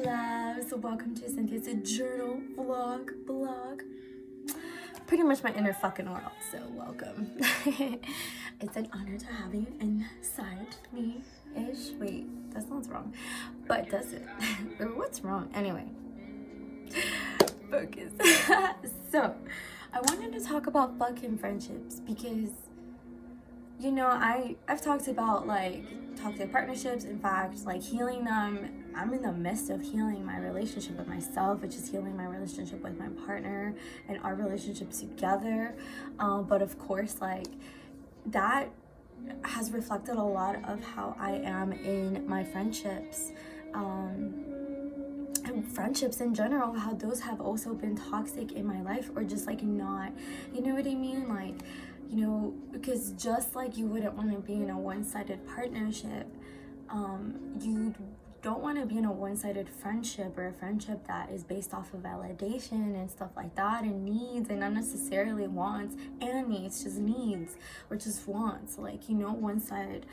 loves, welcome to Cynthia's journal blog. Pretty much my inner fucking world, so welcome. It's an honor to have you inside me-ish. Wait, that sounds wrong, but does it? Or what's wrong? Anyway, focus. So, I wanted to talk about fucking friendships because, you know, I've talked about like toxic partnerships. In fact, like healing them. I'm in the midst of healing my relationship with myself, which is healing my relationship with my partner and our relationship together. But of course, like that has reflected a lot of how I am in my friendships. And friendships in general, how those have also been toxic in my life, or just like not, you know what I mean? Like, you know, because just like you wouldn't want to be in a one-sided partnership, you don't want to be in a one-sided friendship, or a friendship that is based off of validation and stuff like that, and needs, and not necessarily wants and needs, just needs or just wants, like, you know, one side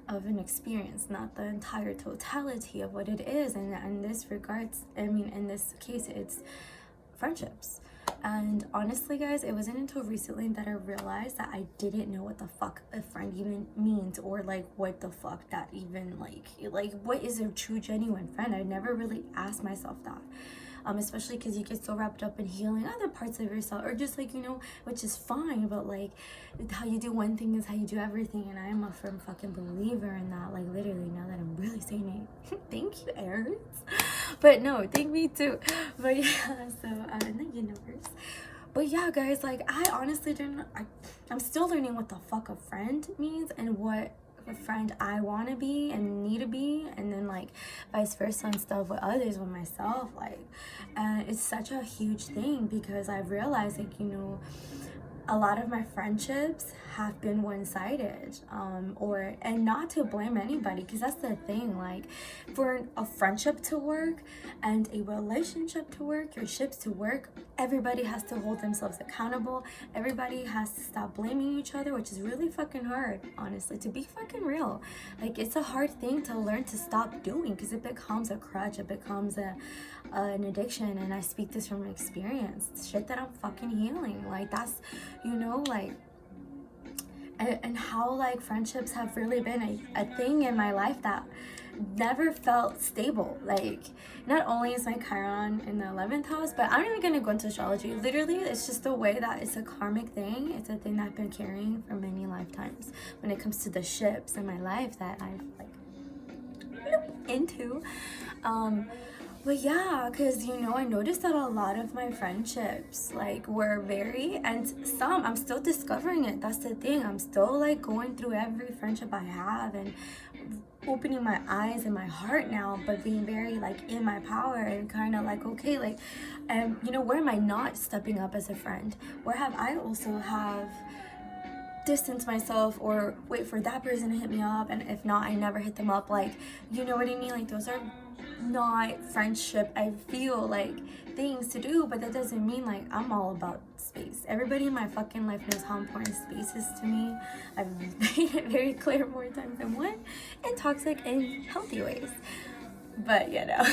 of an experience, not the entire totality of what it is. And in this regards, I mean, in this case, it's friendships. And honestly, guys, it wasn't until recently that I realized that I didn't know what the fuck a friend even means, or like what the fuck that even like what is a true genuine friend. I never really asked myself that. Especially because you get so wrapped up in healing other parts of yourself, or just like, you know, which is fine, but like how you do one thing is how you do everything. And I am a firm fucking believer in that. Like literally, now that I'm really saying it, thank you, Aries. But no, thank me too. But yeah, so in the universe. But yeah, guys, like I honestly I'm still learning what the fuck a friend means, and what a friend I want to be and need to be, and then like vice versa and stuff with others, with myself, like, and it's such a huge thing because I've realized, like, you know, a lot of my friendships have been one-sided, and not to blame anybody, because that's the thing, like for a friendship to work and a relationship to work, your ships to work, everybody has to hold themselves accountable. Everybody has to stop blaming each other, which is really fucking hard, honestly, to be fucking real. Like it's a hard thing to learn to stop doing, because it becomes a crutch, it becomes an addiction. And I speak this from experience, shit that I'm fucking healing. Like that's, you know, like, and how like friendships have really been a thing in my life that never felt stable. Like not only is my Chiron in the 11th house, but I'm not even gonna go into astrology. Literally, it's just the way that it's a karmic thing. It's a thing that I've been carrying for many lifetimes when it comes to the ships in my life that I've like into. But yeah, because, you know, I noticed that a lot of my friendships, like, were very, and some, I'm still discovering it. That's the thing. I'm still, like, going through every friendship I have and opening my eyes and my heart now, but being very, like, in my power and kind of like, okay, like, you know, where am I not stepping up as a friend? Where have I also have distance myself, or wait for that person to hit me up, and if not, I never hit them up? Like, you know what I mean? Like, those are not friendship, I feel like, things to do. But that doesn't mean like I'm all about space. Everybody in my fucking life knows how important space is to me. I've made it very clear more times than one, in toxic and healthy ways. But you know,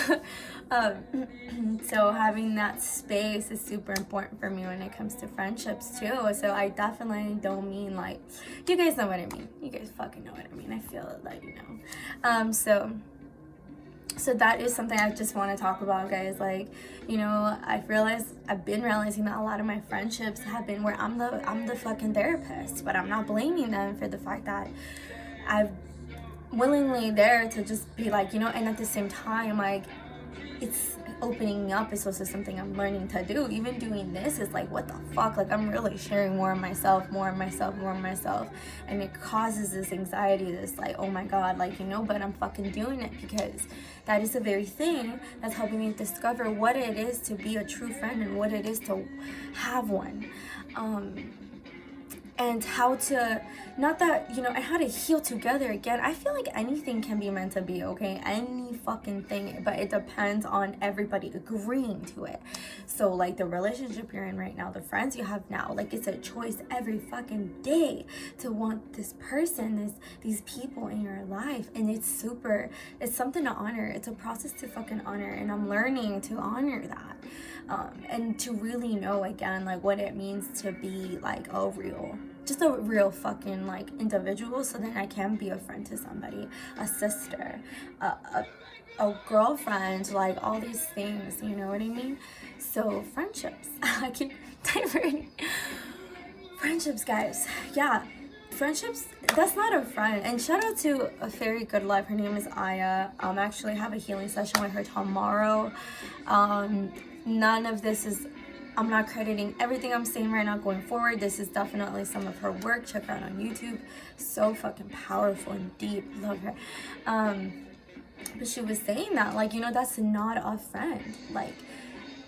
so having that space is super important for me when it comes to friendships too. So I definitely don't mean like, you guys know what I mean. You guys fucking know what I mean. I feel it, like, you know. So that is something I just want to talk about, guys. Like, you know, I've been realizing that a lot of my friendships have been where I'm the fucking therapist, but I'm not blaming them for the fact that I've willingly there to just be like, you know, and at the same time, like, it's opening up is also something I'm learning to do. Even doing this is like, what the fuck? Like, I'm really sharing more of myself, and it causes this anxiety, this like, oh my god, like, you know, but I'm fucking doing it because that is the very thing that's helping me discover what it is to be a true friend and what it is to have one. and how to, not that, you know, and how to heal together again. I feel like anything can be meant to be, okay? Any fucking thing, but it depends on everybody agreeing to it. So like the relationship you're in right now, the friends you have now, like it's a choice every fucking day to want this person, these people in your life. And it's something to honor. It's a process to fucking honor, and I'm learning to honor that. And to really know again like what it means to be like a real fucking like individual, so then I can be a friend to somebody, a sister, a girlfriend, like all these things, you know what I mean? So friendships, I keep diverting. Friendships, guys, yeah. Friendships, that's not a friend. And shout out to a very good love, her name is Aya. Actually have a healing session with her tomorrow. None of this is, I'm not crediting everything I'm saying right now going forward. This is definitely some of her work. Check her out on YouTube. So fucking powerful and deep. Love her. But she was saying that, like, you know, that's not a friend. Like,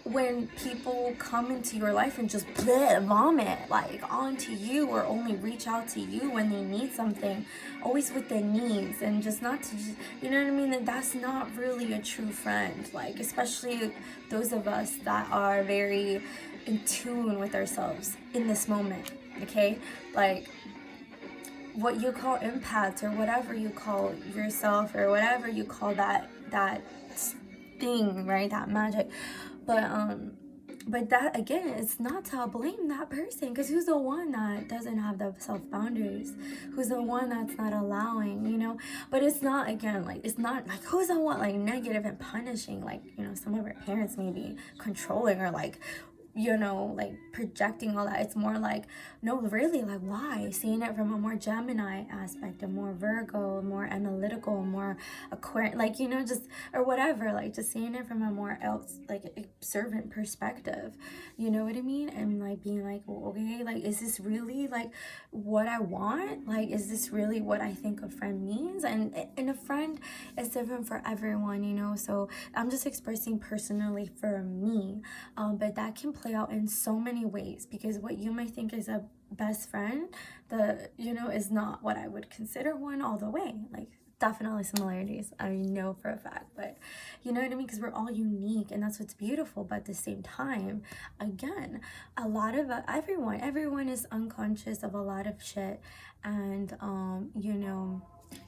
when people come into your life and just vomit like onto you, or only reach out to you when they need something, always with their needs, and just not to just, you know what I mean, that that's not really a true friend. Like, especially those of us that are very in tune with ourselves in this moment, okay? Like, what you call empaths, or whatever you call yourself, or whatever you call that thing, right, that magic. But that, again, it's not to blame that person, because who's the one that doesn't have the self-boundaries? Who's the one that's not allowing, you know? But it's not, again, like, it's not, like, who's the one, like, negative and punishing? Like, you know, some of our parents may be controlling, or, like, you know, like projecting all that. It's more like, no, really, like, why? Seeing it from a more Gemini aspect, a more Virgo, more analytical, more Aquarius, like, you know, just, or whatever, like, just seeing it from a more observant perspective, you know what I mean? And like being like, well, okay, like, is this really like what I want? Like, is this really what I think a friend means? And a friend is different for everyone, you know? So I'm just expressing personally for me, but that can play out in so many ways, because what you might think is a best friend, you know, is not what I would consider one all the way. Like, definitely similarities, I know for a fact, but you know what I mean, because we're all unique, and that's what's beautiful. But at the same time, again, a lot of everyone is unconscious of a lot of shit, and you know,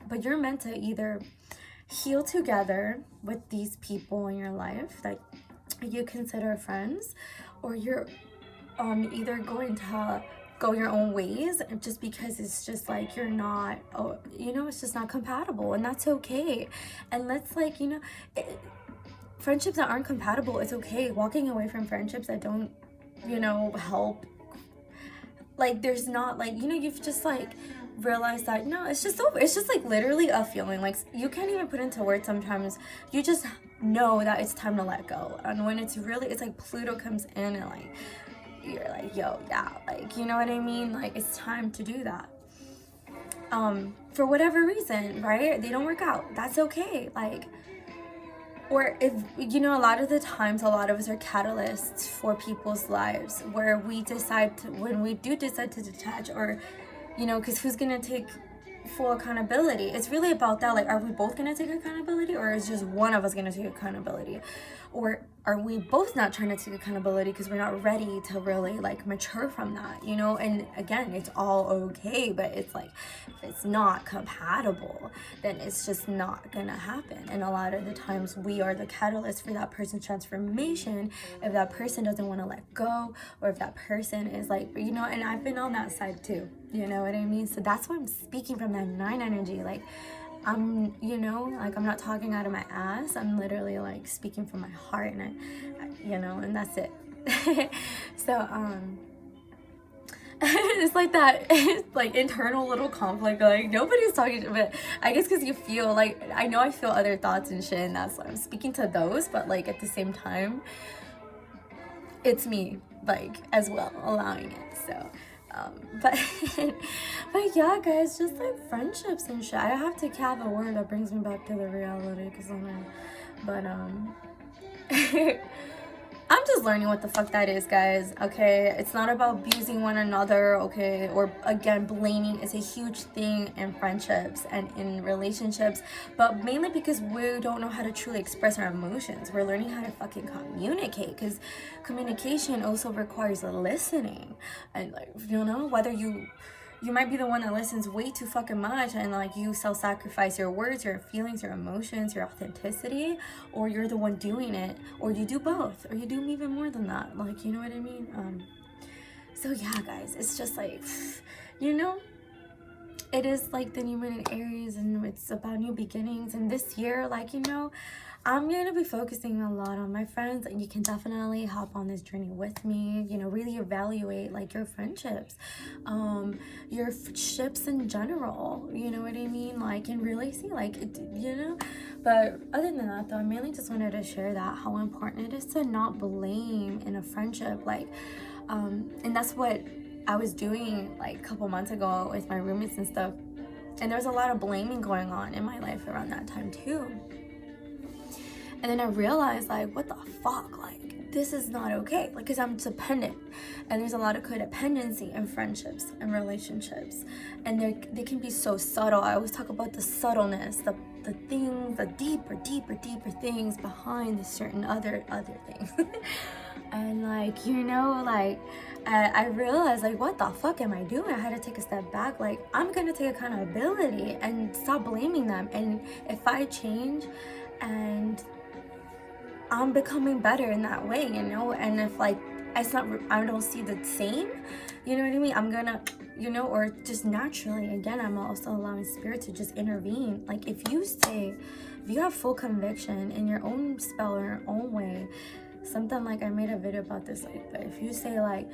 but you're meant to either heal together with these people in your life that you consider friends, or you're either going to go your own ways, just because it's just like you're not, you know, it's just not compatible, and that's okay. And let's, like, you know, friendships that aren't compatible, it's okay. Walking away from friendships that don't, you know, help, like, there's not, like, you know, you've just like realized that, no, it's just over. It's just like literally a feeling, like, you can't even put into words sometimes. You just know that it's time to let go. And when it's really, it's like Pluto comes in, and like you're like, yo, yeah, like, you know what I mean, like, it's time to do that. For whatever reason, right, they don't work out, that's okay. Like, or if, you know, a lot of the times, a lot of us are catalysts for people's lives, where we decide to, when we do decide to detach, or, you know, because who's gonna take full accountability? It's really about that. Like, are we both gonna take accountability, or is just one of us gonna take accountability? Or are we both not trying to take accountability because we're not ready to really like mature from that, you know? And again, it's all okay, but it's like, if it's not compatible, then it's just not gonna happen. And a lot of the times we are the catalyst for that person's transformation, if that person doesn't want to let go, or if that person is like, you know, and I've been on that side too, you know what I mean? So that's why I'm speaking from that 9 energy. Like, I'm, you know, like, I'm not talking out of my ass. I'm literally like speaking from my heart, and I you know, and that's it. So it's like that, like, internal little conflict, like nobody's talking, but I guess because you feel like, I know I feel other thoughts and shit, and that's why I'm speaking to those, but like at the same time, it's me, like, as well, allowing it. So but yeah, guys, just like friendships and shit. I have to have a word that brings me back to the reality, because I'm in, but I'm just learning what the fuck that is, guys, okay? It's not about abusing one another, okay? Or, again, blaming is a huge thing in friendships and in relationships, but mainly because we don't know how to truly express our emotions. We're learning how to fucking communicate, because communication also requires listening. And, like, you know, whether you might be the one that listens way too fucking much and like you self-sacrifice your words, your feelings, your emotions, your authenticity, or you're the one doing it, or you do both, or you do even more than that, like, you know what I mean? So yeah, guys, it's just like, you know, it is like the new moon in Aries, and it's about new beginnings. And this year, like, you know, I'm going to be focusing a lot on my friends, and you can definitely hop on this journey with me, you know, really evaluate like your friendships, your ships in general, you know what I mean? Like, and really see like, you know, but other than that though, I mainly just wanted to share that how important it is to not blame in a friendship, like, and that's what I was doing like a couple months ago with my roommates and stuff. And there's a lot of blaming going on in my life around that time too. And then I realized, like, what the fuck? Like, this is not okay. Like, because I'm dependent. And there's a lot of codependency in friendships and relationships. And they can be so subtle. I always talk about the subtleness, the things, the deeper things behind the certain other things. And, like, you know, like, I realized, like, what the fuck am I doing? I had to take a step back. Like, I'm going to take accountability and stop blaming them. And if I change and I'm becoming better in that way, you know, and if like it's not, I don't see the same, you know what I mean, I'm gonna, you know, or just naturally, again, I'm also allowing spirit to just intervene. Like, if you have full conviction in your own spell or your own way, something like, I made a video about this, like, but if you say like,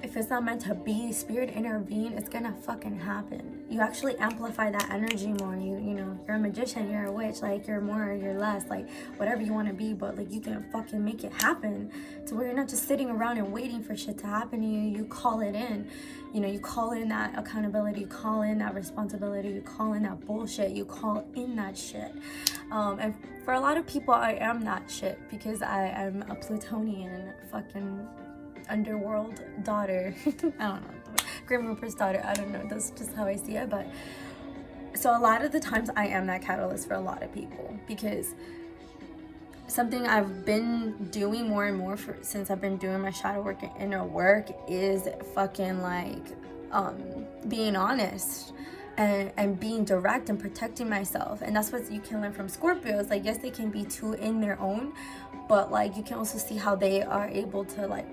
if it's not meant to be, spirit intervene, it's gonna fucking happen. You actually amplify that energy more. You know, you're a magician, you're a witch, like, you're more, you're less, like, whatever you want to be, but like, you can fucking make it happen to where you're not just sitting around and waiting for shit to happen to you. You call it in, you know, you call in that accountability, you call in that responsibility, you call in that bullshit, you call in that shit. And for a lot of people, I am that shit because I am a Plutonian fucking underworld daughter. I don't know, Grim Reaper's daughter, I don't know, that's just how I see it. But so a lot of the times I am that catalyst for a lot of people, because something I've been doing more and more since I've been doing my shadow work and inner work is fucking like being honest and being direct and protecting myself. And that's what you can learn from Scorpios. Like, yes, they can be too in their own, but like, you can also see how they are able to, like,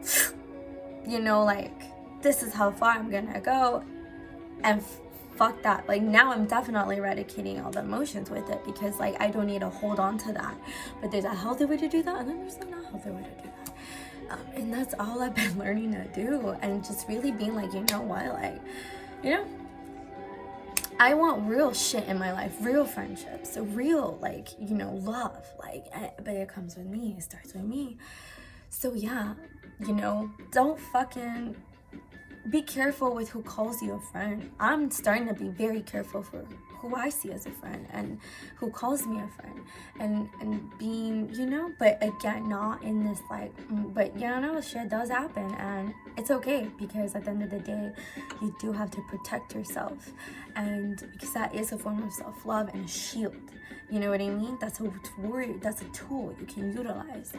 you know, like, this is how far I'm gonna go, and fuck that. Like, now I'm definitely eradicating all the emotions with it, because like, I don't need to hold on to that. But there's a healthy way to do that, and then there's a not healthy way to do that. And that's all I've been learning to do, and just really being like, you know what, like, you know, I want real shit in my life, real friendships, real, like, you know, love, like, but it comes with me, it starts with me. So yeah, you know, don't fucking, be careful with who calls you a friend. I'm starting to be very careful for who I see as a friend and who calls me a friend, and being, you know, but again, not in this like, but you know, shit does happen, and it's okay, because at the end of the day, you do have to protect yourself, and because that is a form of self-love and a shield, you know what I mean? That's a tool you can utilize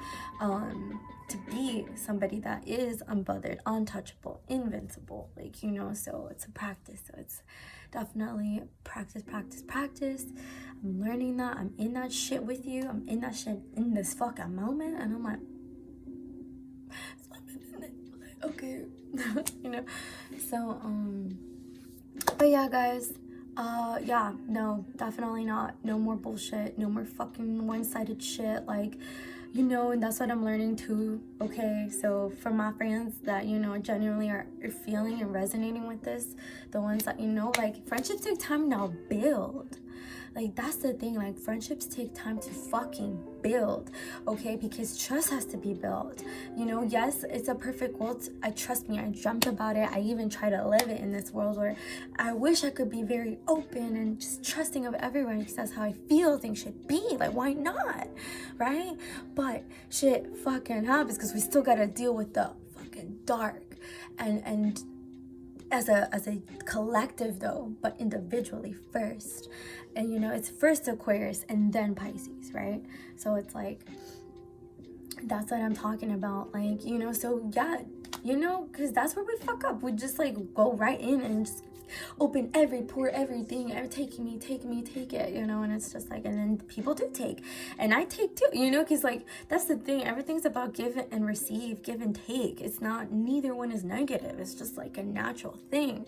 to be somebody that is unbothered, untouchable, invincible, like, you know. So it's a practice. So it's definitely practice. I'm learning that. I'm in that shit with you. I'm in that shit in this fucking moment, and I'm like, okay. You know. So but yeah, guys, yeah, no, definitely not. No more bullshit, no more fucking one-sided shit, like, you know. And that's what I'm learning too, okay? So for my friends that, you know, genuinely are feeling and resonating with this, the ones that, you know, like, friendships take time to build. Like, that's the thing, like, friendships take time to fucking build, okay? Because trust has to be built. You know, yes, it's a perfect world. Trust me, I dreamt about it. I even try to live it in this world where I wish I could be very open and just trusting of everyone, because that's how I feel things should be. Like, why not, right? But shit fucking happens because we still gotta deal with the fucking dark, and as a collective though, but individually first. And you know, it's first Aquarius and then Pisces, right? So it's like, that's what I'm talking about. Like, you know, so yeah, you know, because that's where we fuck up. We just like go right in and just open every pore, everything, take it, you know. And it's just like, and then people do take, and I take too, you know, because like that's the thing, everything's about give and receive, give and take. It's not, neither one is negative, it's just like a natural thing.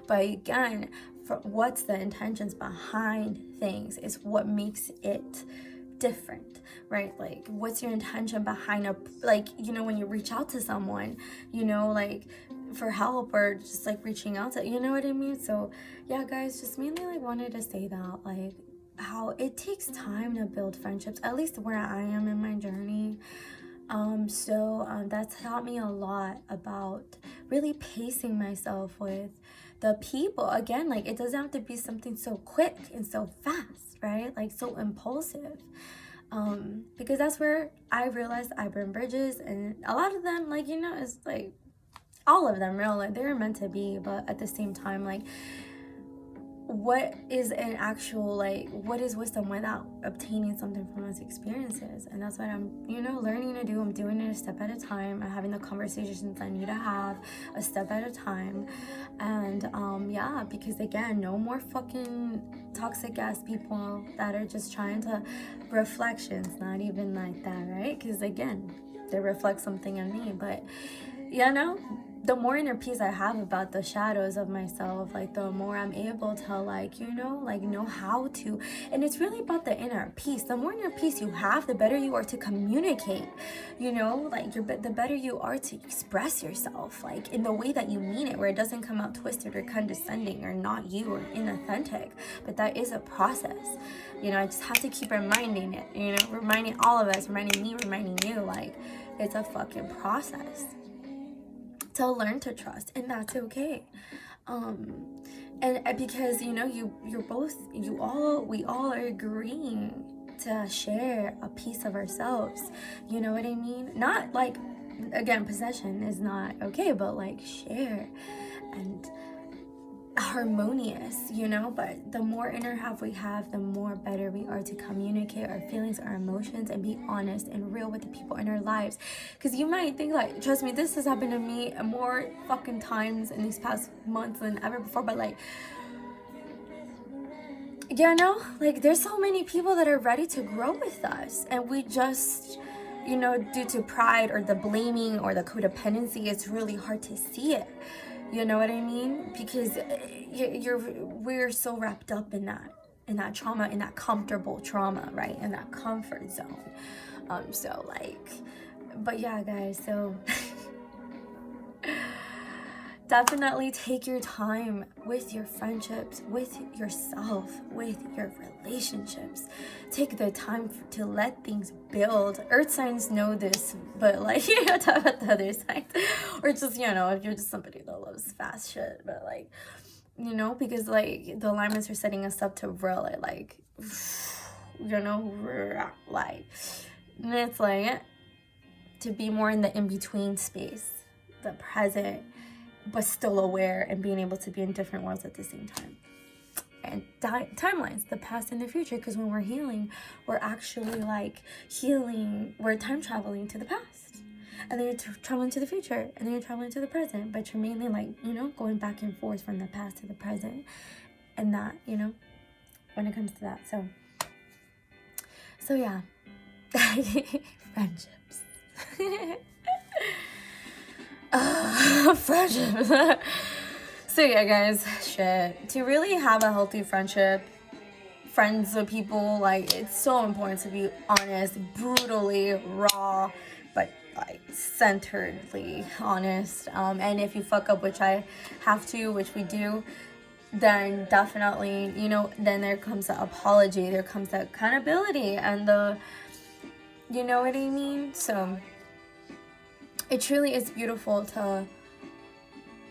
But again, for what's the intentions behind things is what makes it different, right? Like, what's your intention behind like, you know, when you reach out to someone, you know, like for help, or just like reaching out to, you know what I mean? So yeah, guys, just mainly like wanted to say that, like, how it takes time to build friendships, at least where I am in my journey. That's taught me a lot about really pacing myself with the people. Again, like, it doesn't have to be something so quick and so fast, right? Like so impulsive. Because that's where I realized I burn bridges, and a lot of them, like, you know, it's like all of them real, like they're meant to be, but at the same time, like, what is an actual, like, what is wisdom without obtaining something from those experiences? And that's what I'm, you know, learning to do. I'm doing it a step at a time. I'm having the conversations I need to have a step at a time. And yeah, because again, no more fucking toxic ass people that are just trying to reflections, not even like that, right? Because again, they reflect something in me. But you know, the more inner peace I have about the shadows of myself, like, the more I'm able to, like, you know, like, know how to. And it's really about the inner peace. The more inner peace you have, the better you are to communicate, you know, like, the better you are to express yourself, like, in the way that you mean it, where it doesn't come out twisted or condescending or not you or inauthentic. But that is a process, you know. I just have to keep reminding it, you know, reminding all of us, reminding me, reminding you, like, it's a fucking process to learn to trust, and that's okay. And because, you know, we all are agreeing to share a piece of ourselves, you know what I mean? Not like, again, possession is not okay, but like share and harmonious, you know. But the more inner half we have, the more better we are to communicate our feelings, our emotions, and be honest and real with the people in our lives. Because you might think, like, trust me, this has happened to me more fucking times in these past months than ever before, but like, you know, like, there's so many people that are ready to grow with us, and we just, you know, due to pride or the blaming or the codependency, it's really hard to see it. You know what I mean? Because we're so wrapped up in that trauma, in that comfortable trauma, right? In that comfort zone. So like, but yeah, guys, so definitely take your time with your friendships, with yourself, with your relationships. Take the time to let things build. Earth signs know this, but like, you know, talk about the other signs. Or just, you know, if you're just somebody that loves fast shit, but like, you know, because like the alignments are setting us up to really like, you know, like, and it's like to be more in the in-between space, the present, but still aware, and being able to be in different worlds at the same time. And timelines, the past and the future, because when we're healing, we're actually like healing, we're time traveling to the past, and then you're traveling to the future, and then you're traveling to the present, but you're mainly like, you know, going back and forth from the past to the present, and that, you know, when it comes to that. So yeah. Friendships. Friendships. So yeah, guys, shit. To really have a healthy friendship, friends with people, like, it's so important to be honest, brutally raw, but like centeredly honest. And if you fuck up, which I have to, which we do, then definitely, you know, then there comes the apology, there comes the accountability, and the You know what I mean? So it truly is beautiful to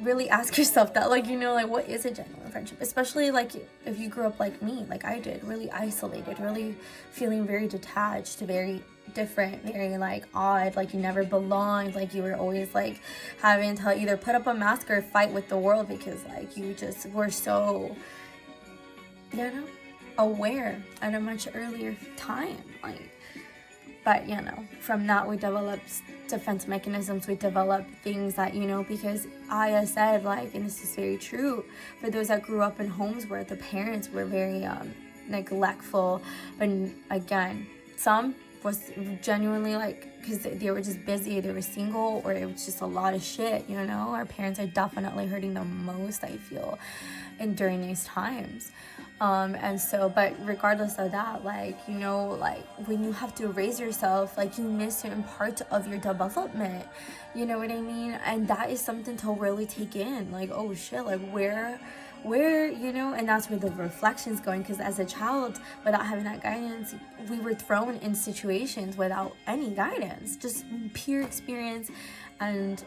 really ask yourself that, like, you know, like, what is a genuine friendship? Especially like if you grew up like me, like I did, really isolated, really feeling very detached, very different, very like odd, like you never belonged, like you were always like having to either put up a mask or fight with the world because like you just were so, you know, aware at a much earlier time, like. But, you know, from that we developed defense mechanisms, we developed things that, you know, because I said, like, and this is very true, for those that grew up in homes where the parents were very neglectful, but again, some was genuinely like, because they were just busy, they were single, or it was just a lot of shit, you know. Our parents are definitely hurting the most, I feel, and during these times. And so, but regardless of that, like, you know, like when you have to raise yourself, like you miss certain parts of your development, you know what I mean? And that is something to really take in, like, oh shit, like where, you know. And that's where the reflection's going, because as a child, without having that guidance, we were thrown in situations without any guidance, just pure experience and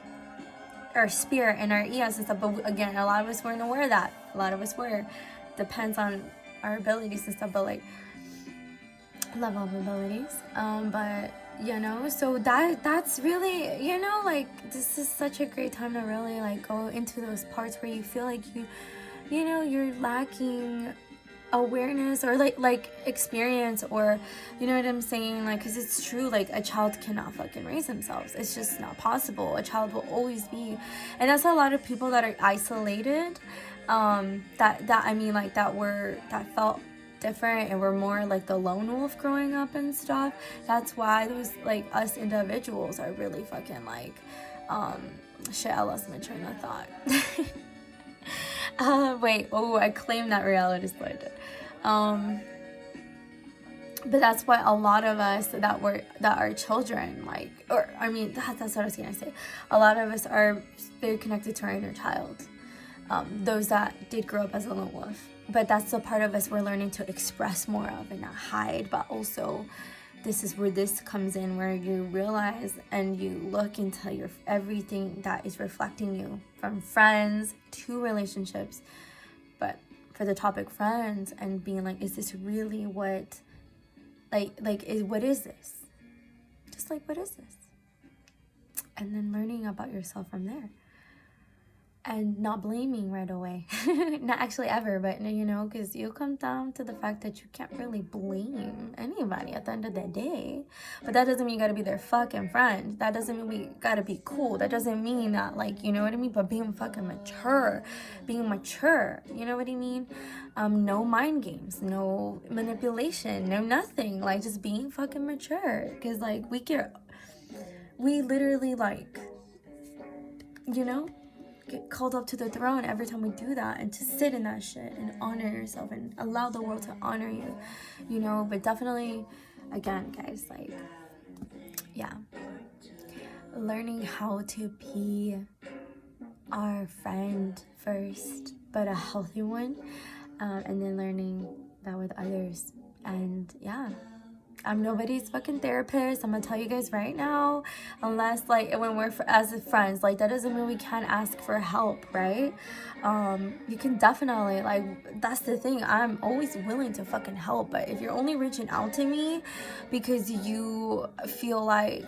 our spirit and our ES and stuff. But again, a lot of us weren't aware of that. A lot of us were. Depends on our abilities and stuff, but like level of abilities. But you know, so that's really, you know, like this is such a great time to really like go into those parts where you feel like you know, you're lacking awareness or like experience, or you know what I'm saying, like, because it's true, like a child cannot fucking raise themselves. It's just not possible. A child will always be, and that's a lot of people that are isolated, that I mean, like that felt different and were more like the lone wolf growing up and stuff. That's why those like us individuals are really fucking like shit, I lost my train of thought. I claimed that reality slated. But that's why a lot of us that are children, like, or I mean, that's what I was gonna say. A lot of us are very connected to our inner child. Those that did grow up as a lone wolf, but that's the part of us we're learning to express more of and not hide. But also, this is where this comes in, where you realize and you look into your everything that is reflecting you, from friends to relationships. But for the topic friends, and being like, is this really what, what is this? Just like, what is this? And then learning about yourself from there. And not blaming right away. Not actually ever, but you know, because you come down to the fact that you can't really blame anybody at the end of the day. But that doesn't mean you gotta be their fucking friend. That doesn't mean we gotta be cool. That doesn't mean that, like, you know what I mean? But being fucking mature. Being mature. You know what I mean? No mind games. No manipulation. No nothing. Like, just being fucking mature. Because, like, we literally, like, you know, get called up to the throne every time we do that, and to sit in that shit and honor yourself and allow the world to honor you, you know. But definitely, again, guys, like, yeah, learning how to be our friend first, but a healthy one, and then learning that with others. And yeah, I'm nobody's fucking therapist. I'm gonna tell you guys right now, unless, like, when we're as friends, like, that doesn't mean we can't ask for help, right? You can definitely, like, that's the thing, I'm always willing to fucking help. But if you're only reaching out to me because you feel like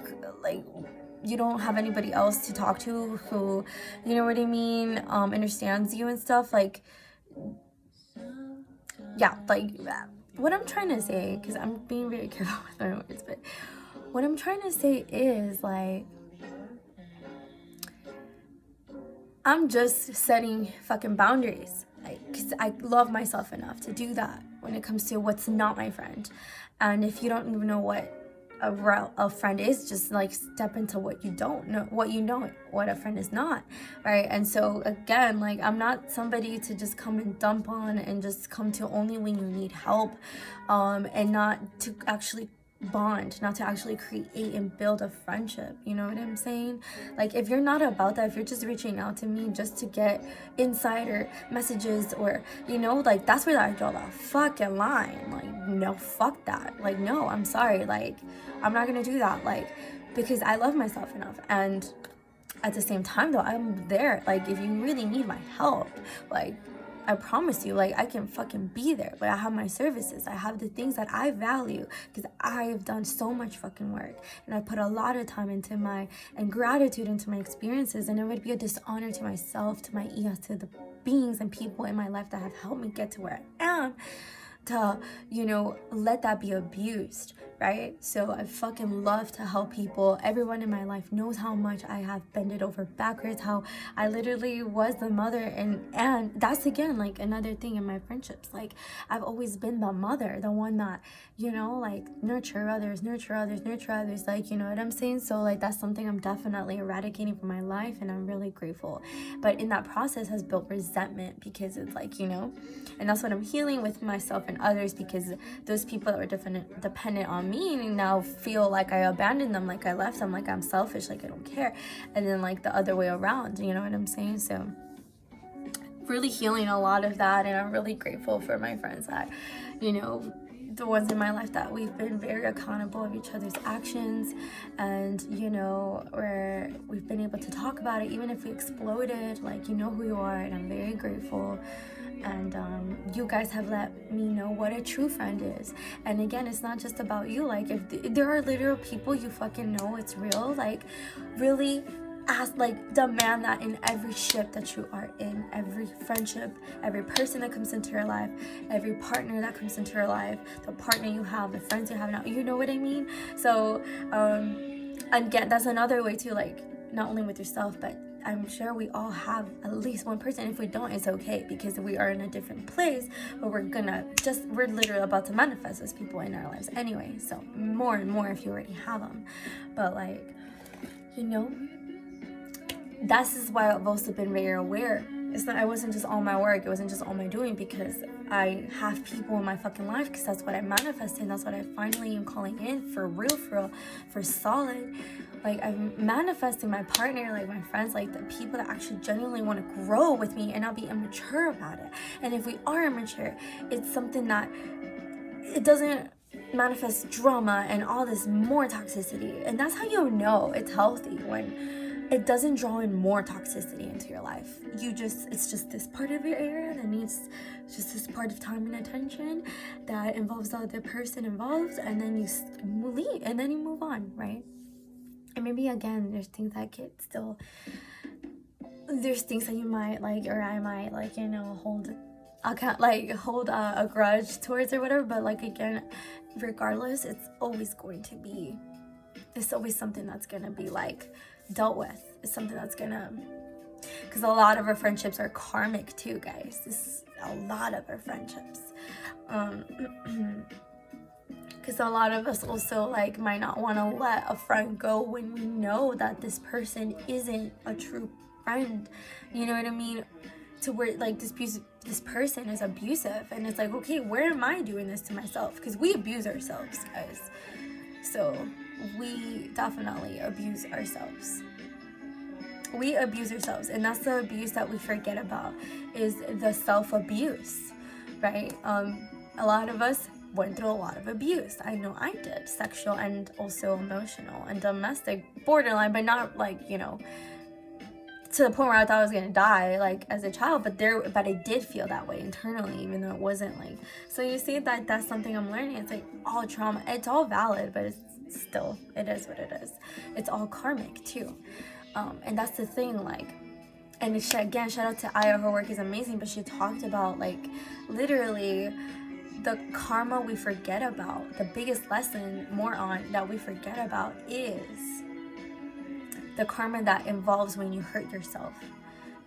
you don't have anybody else to talk to who, you know what I mean, understands you and stuff, like, yeah, like, what I'm trying to say, because I'm being very careful with my words, but what I'm trying to say is, like, I'm just setting fucking boundaries, like, because I love myself enough to do that when it comes to what's not my friend. And if you don't even know what a friend is, just like step into what you don't know, what a friend is not, right? And so again, like, I'm not somebody to just come and dump on and just come to only when you need help, and not to actually bond, not to actually create and build a friendship. You know what I'm saying? Like, if you're not about that, if you're just reaching out to me just to get insider messages, or, you know, like, that's where I draw the fucking line. Like, no, fuck that. Like, no, I'm sorry. Like, I'm not gonna do that. Like, because I love myself enough. And at the same time, though, I'm there. Like, if you really need my help, like, I promise you, like, I can fucking be there. But I have my services. I have the things that I value, because I have done so much fucking work. And I put a lot of time into and gratitude into my experiences. And it would be a dishonor to myself, to my ego, to the beings and people in my life that have helped me get to where I am, to, you know, let that be abused, right? So I fucking love to help people. Everyone in my life knows how much I have bended over backwards, how I literally was the mother, and that's, again, like, another thing in my friendships. Like, I've always been the mother, the one that, you know, like, nurture others, like, you know what I'm saying? So, like, that's something I'm definitely eradicating from my life, and I'm really grateful. But in that process has built resentment, because it's like, you know, and that's what I'm healing with myself and others, because those people that were dependent on me now feel like I abandoned them, like I left them, like I'm selfish, like I don't care. And then, like, the other way around, you know what I'm saying? So really healing a lot of that, and I'm really grateful for my friends that, you know, the ones in my life that we've been very accountable of each other's actions, and, you know, where we've been able to talk about it, even if we exploded. Like, you know who you are, and I'm very grateful. And you guys have let me know what a true friend is. And again, it's not just about you. Like, if there are literal people you fucking know it's real, like, really ask, like, demand that in every ship that you are in, every friendship, every person that comes into your life, every partner that comes into your life, the partner you have, the friends you have now, you know what I mean? So again, that's another way to, like, not only with yourself, but I'm sure we all have at least one person. If we don't, it's okay, because we are in a different place, but we're literally about to manifest those people in our lives anyway. So more and more if you already have them. But, like, you know, this is why I've also been very aware. It wasn't just all my work, it wasn't just all my doing, because I have people in my fucking life, because that's what I manifested, and that's what I finally am calling in for real, for solid. Like, I'm manifesting my partner, like, my friends, like, the people that actually genuinely want to grow with me and not be immature about it. And if we are immature, it's something that it doesn't manifest drama and all this more toxicity. And that's how you know it's healthy, when it doesn't draw in more toxicity into your life. It's just this part of your area that needs just this part of time and attention that involves the other person involved, and then you leave, and then you move on, right? And maybe, again, there's things that there's things that you might, like, or I might, like, you know, hold a grudge towards, or whatever. But, like, again, regardless, it's always something that's gonna be, like, dealt with. It's something that's gonna, because a lot of our friendships are karmic too, guys. A lot of our friendships, because a lot of us also, like, might not want to let a friend go when we know that this person isn't a true friend, you know what I mean? To where, like, this person is abusive, and it's like, okay, where am I doing this to myself? Because we abuse ourselves, guys. So we definitely abuse ourselves. And that's the abuse that we forget about, is the self-abuse, right? A lot of us went through a lot of abuse. I know I did, sexual and also emotional and domestic, borderline, but not, like, you know, to the point where I thought I was gonna die, like, as a child, but I did feel that way internally, even though it wasn't, like. So you see that's something I'm learning. It's like, all trauma, it's all valid, but it's still, it is what it is. It's all karmic too, and that's the thing, like. And again, shout out to Aya, her work is amazing, but she talked about, like, literally the karma we forget about. The biggest lesson that we forget about is the karma that involves when you hurt yourself.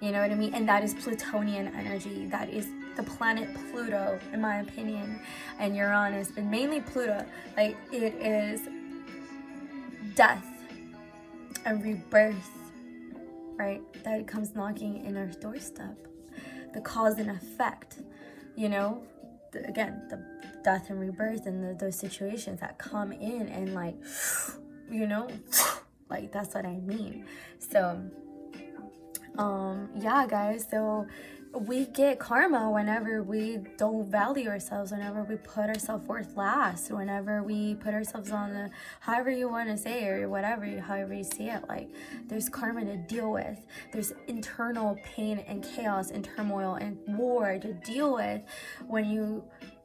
You know what I mean? And that is Plutonian energy. That is the planet Pluto, in my opinion, and Uranus, but mainly Pluto. Like, it is death and rebirth, right? That it comes knocking in our doorstep. The cause and effect, you know? Again, the death and rebirth and those situations that come in and like, you know, like that's what I mean. So yeah guys, so we get karma whenever we don't value ourselves, whenever we put our self-worth last, whenever we put ourselves on the, however you want to say, or whatever, however you see it. Like, there's karma to deal with, there's internal pain and chaos and turmoil and war to deal with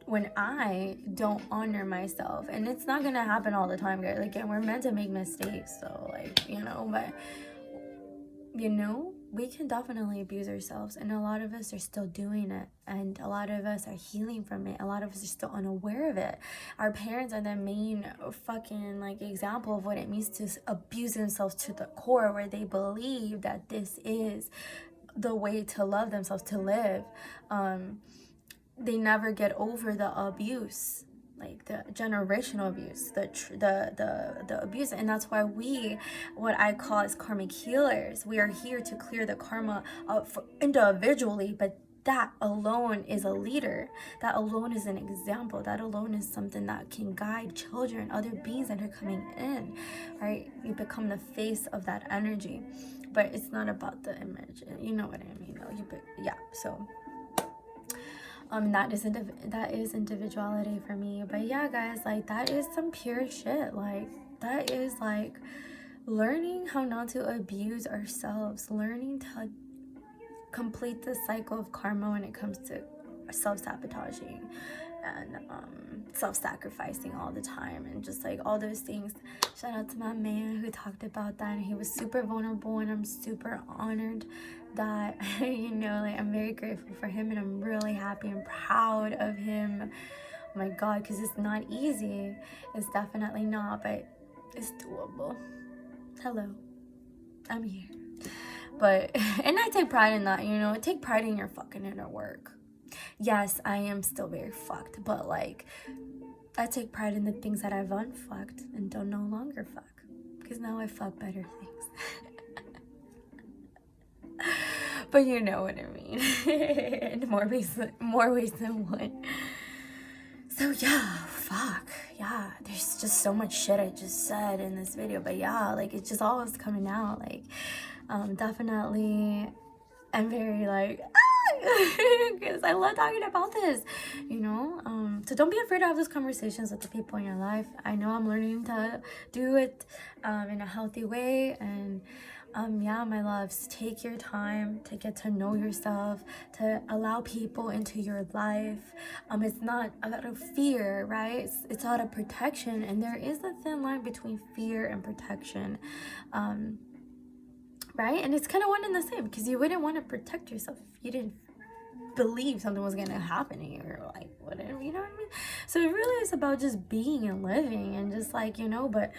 when I don't honor myself. And it's not gonna happen all the time, guys. Like, again, we're meant to make mistakes, so like, you know, but you know, we can definitely abuse ourselves, and a lot of us are still doing it, and a lot of us are healing from it. A lot of us are still unaware of it. Our parents are the main fucking like example of what it means to abuse themselves to the core, where they believe that this is the way to love themselves, to live. They never get over the abuse, like the generational abuse, the abuse. And that's why we, what I call as karmic healers, we are here to clear the karma individually, but that alone is a leader, that alone is an example, that alone is something that can guide children, other beings that are coming in, right? You become the face of that energy. But it's not about the image, you know what I mean though. Yeah, so that is individuality for me. But yeah guys, like, that is some pure shit. Like, that is like learning how not to abuse ourselves, learning to complete the cycle of karma when it comes to self-sabotaging and self-sacrificing all the time, and just like all those things. Shout out to my man who talked about that, and he was super vulnerable, and I'm super honored that you know, like, I'm very grateful for him, and I'm really happy and proud of him. Oh my god, because it's not easy. It's definitely not, but it's doable. Hello, I'm here. But and I take pride in that, you know. Take pride in your fucking inner work. Yes, I am still very fucked, but like, I take pride in the things that I've unfucked and don't no longer fuck, because now I fuck better things. But you know what I mean. In more ways than one. So yeah, fuck yeah, there's just so much shit I just said in this video, but yeah, like, it's just always coming out. Like, definitely I'm very like, because I love talking about this, you know. So don't be afraid to have those conversations with the people in your life. I know I'm learning to do it in a healthy way. And yeah, my loves, take your time to get to know yourself, to allow people into your life. It's not out of fear, right? It's out of protection, and there is a thin line between fear and protection. Right? And it's kind of one and the same, because you wouldn't want to protect yourself if you didn't believe something was going to happen to you, or like whatever, you know what I mean? So it really is about just being and living, and just like, you know, but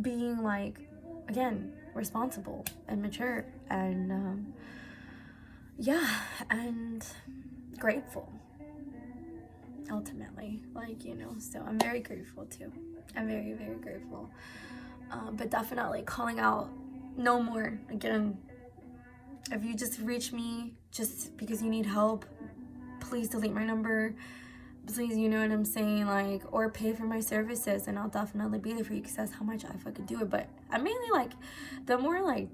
being like, again, responsible and mature, and yeah, and grateful ultimately, like, you know. So I'm very grateful too. I'm very, very grateful. But definitely calling out, no more. Again, if you just reach me just because you need help, please delete my number. Please, you know what I'm saying? Like, or pay for my services, and I'll definitely be there for you, because that's how much I fucking do it. But I mainly, like, the more like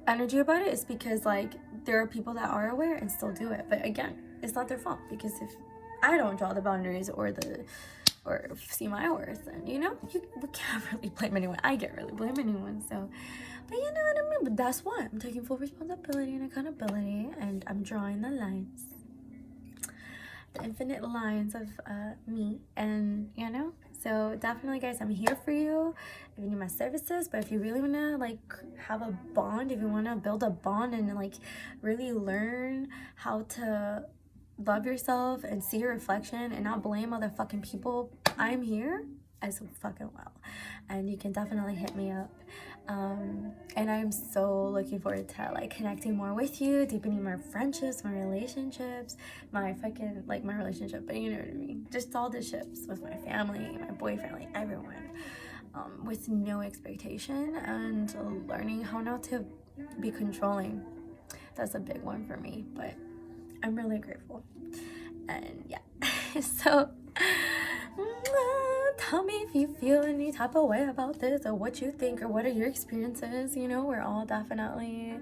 energy about it is because like there are people that are aware and still do it. But again, it's not their fault, because if I don't draw the boundaries or see my worth, and you know, we can't really blame anyone. I can't really blame anyone. So, but you know what I mean. But that's why I'm taking full responsibility and accountability, and I'm drawing the lines, the infinite lines of me, and you know. So definitely, guys, I'm here for you if you need my services. But if you really want to like have a bond, if you want to build a bond and like really learn how to love yourself and see your reflection and not blame other fucking people, I'm here as fucking well. And you can definitely hit me up. And I'm so looking forward to like connecting more with you, deepening my friendships, my relationships, my fucking like my relationship, but you know what I mean, just all the ships with my family, my boyfriend, like everyone, with no expectation, and learning how not to be controlling. That's a big one for me, but I'm really grateful. And yeah. So tell me if you feel any type of way about this, or what you think, or what are your experiences. You know, we're all definitely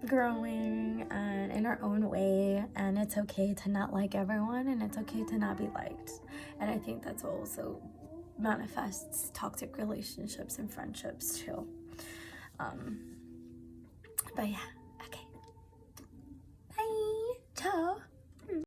growing and in our own way, and it's okay to not like everyone, and it's okay to not be liked. And I think that's also manifests toxic relationships and friendships too. But yeah,